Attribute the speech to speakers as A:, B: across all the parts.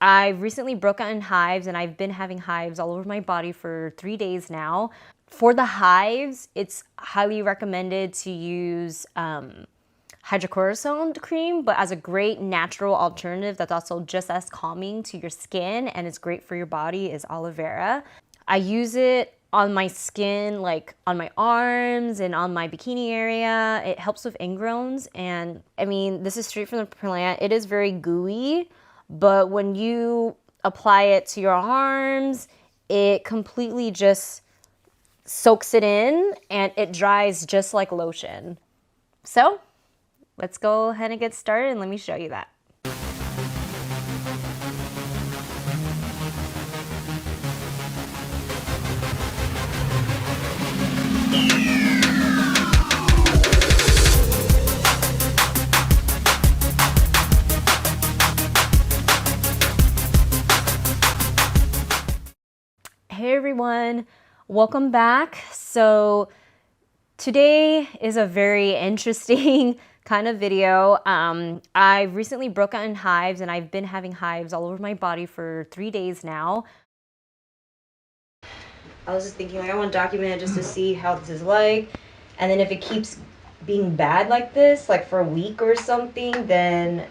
A: I've recently broke out in hives, and I've been having hives all over my body for 3 days now. For the hives, it's highly recommended to use hydrocortisone cream, but as a great natural alternative that's also just as calming to your skin and is great for your body is aloe vera. I use it on my skin, like on my arms and on my bikini area. It helps with ingrowns, and I mean, this is straight from the plant. It is very gooey, but when you apply it to your arms, it completely just soaks it in and it dries just like lotion. So let's go ahead and get started, and let me show you that. Hey everyone, welcome back. So today is a very interesting kind of video. I recently broke out in hives, and I've been having hives all over my body for 3 days now. I was just thinking, like, I want to document it just to see how this is like, and then if it keeps being bad like this, like for a week or something, then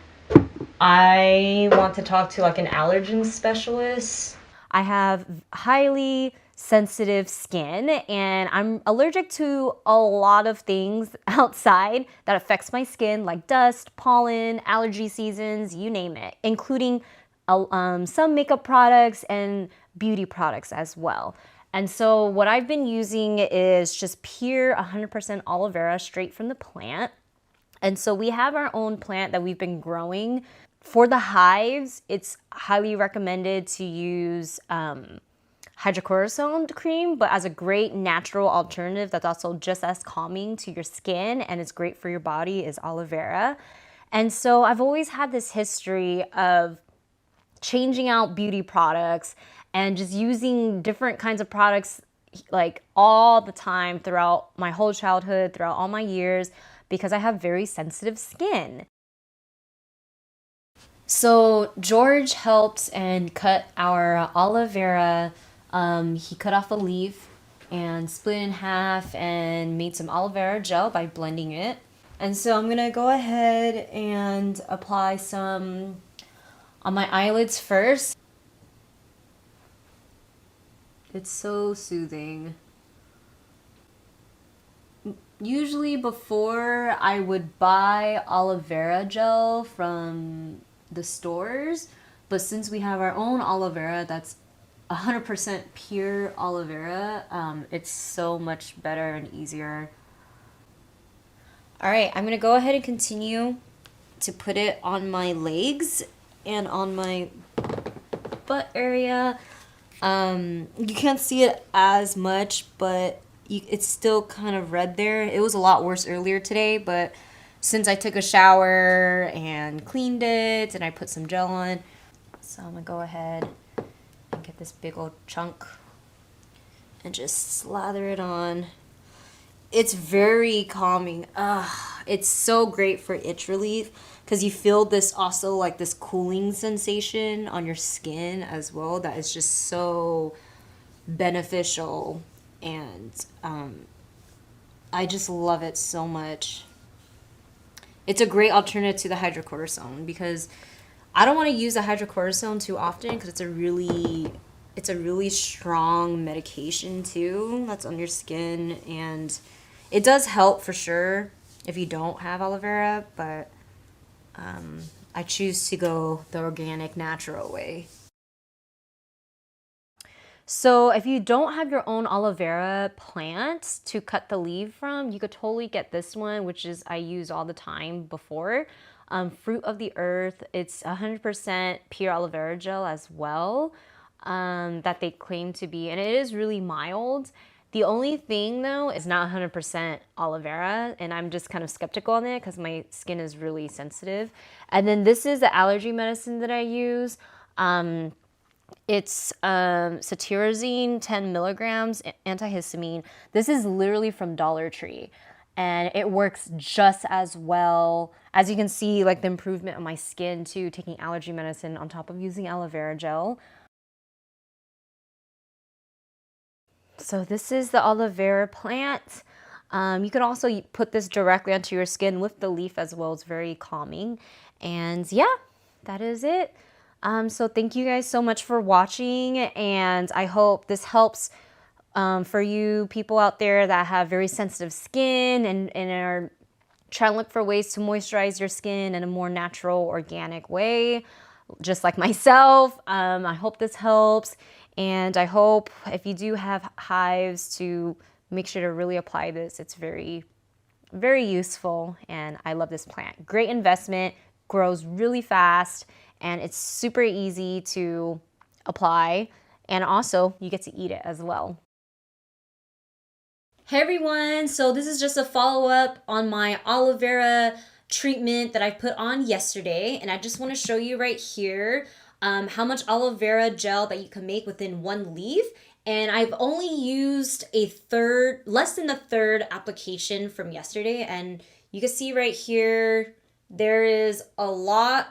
A: I want to talk to like an allergen specialist. I have highly sensitive skin, and I'm allergic to a lot of things outside that affects my skin, like dust, pollen, allergy seasons, you name it, including some makeup products and beauty products as well. And so what I've been using is just pure 100% aloe vera straight from the plant. And so we have our own plant that we've been growing. For the hives, it's highly recommended to use hydrocortisone cream, but as a great natural alternative that's also just as calming to your skin and is great for your body is aloe vera. And so I've always had this history of changing out beauty products and just using different kinds of products like all the time throughout my whole childhood, throughout all my years, because I have very sensitive skin. So George helped and cut our aloe vera. He cut off a leaf and split it in half and made some aloe vera gel by blending it. And so I'm gonna go ahead and apply some on my eyelids first. It's so soothing. Usually before, I would buy aloe vera gel from the stores, but since we have our own aloe vera that's 100% pure aloe vera, it's so much better and easier. All right, I'm gonna go ahead and continue to put it on my legs and on my butt area. You can't see it as much, but it's still kind of red there. It was a lot worse earlier today, but since I took a shower and cleaned it and I put some gel on, so I'm gonna go ahead and get this big old chunk and just slather it on. It's very calming. It's so great for itch relief because you feel this also like this cooling sensation on your skin as well that is just so beneficial, and I just love it so much. It's a great alternative to the hydrocortisone because I don't want to use the hydrocortisone too often because it's a really strong medication too that's on your skin, and it does help for sure if you don't have aloe vera, but I choose to go the organic, natural way. So if you don't have your own aloe vera plant to cut the leaf from, you could totally get this one, which is I use all the time before. Fruit of the Earth, it's 100% pure aloe vera gel as well, that they claim to be, and it is really mild. The only thing though is not 100% aloe vera, and I'm just kind of skeptical on it because my skin is really sensitive. And then this is the allergy medicine that I use. It's cetirizine, 10 milligrams, antihistamine. This is literally from Dollar Tree. and it works just as well. As you can see, like the improvement on my skin too, taking allergy medicine on top of using aloe vera gel. So this is the aloe vera plant. You can also put this directly onto your skin with the leaf as well. It's very calming. And yeah, that is it. So thank you guys so much for watching, and I hope this helps for you people out there that have very sensitive skin and are trying to look for ways to moisturize your skin in a more natural, organic way, just like myself. I hope this helps, and I hope if you do have hives to make sure to really apply this. It's very, very useful, and I love this plant. Great investment, grows really fast, and it's super easy to apply, and also you get to eat it as well. Hey everyone, so this is just a follow-up on my aloe vera treatment that I put on yesterday, and I just want to show you right here how much aloe vera gel that you can make within one leaf. And I've only used less than a third application from yesterday, and you can see right here there is a lot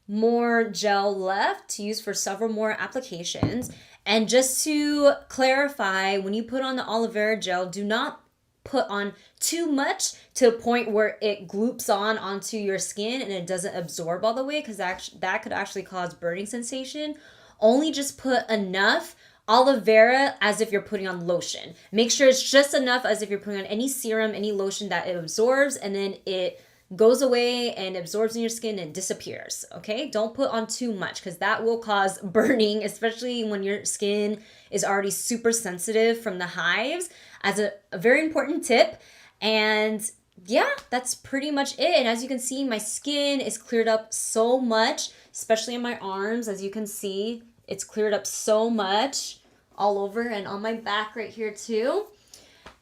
A: more gel left to use for several more applications. And just to clarify, when you put on the aloe vera gel, do not put on too much to a point where it gloops onto your skin and it doesn't absorb all the way, because that could actually cause burning sensation. Only just put enough aloe vera as if you're putting on lotion. Make sure it's just enough as if you're putting on any serum, any lotion, that it absorbs, and then it goes away and absorbs in your skin and disappears. Okay, don't put on too much, because that will cause burning, especially when your skin is already super sensitive from the hives, as a very important tip. And yeah, that's pretty much it. And as you can see, my skin is cleared up so much, especially in my arms. As you can see, it's cleared up so much all over, and on my back right here too.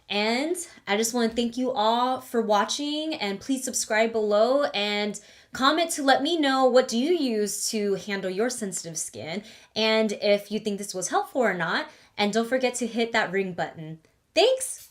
A: And I just want to thank you all for watching, and please subscribe below and comment to let me know what do you use to handle your sensitive skin, and if you think this was helpful or not. And don't forget to hit that ring button. Thanks!